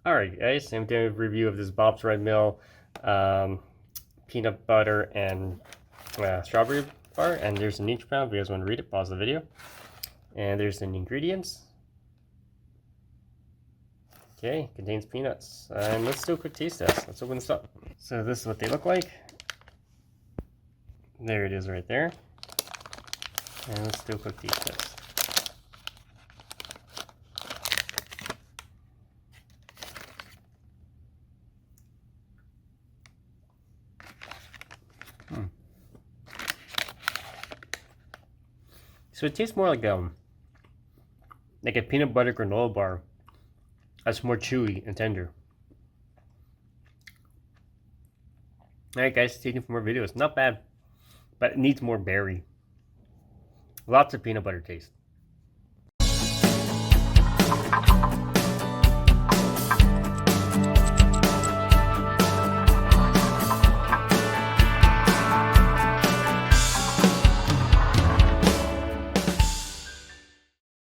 Alright guys, I'm doing a review of this Bob's Red Mill peanut butter and strawberry bar, and there's an each pound. If you guys want to read it, pause the video. And there's the ingredients. Okay, contains peanuts. And let's do a quick taste test. Let's open this up. So this is what they look like. There it is right there. And let's do a quick taste test. So it tastes more like a peanut butter granola bar. That's more chewy and tender. Alright guys, stay tuned for more videos. Not bad, but it needs more berry. Lots of peanut butter taste.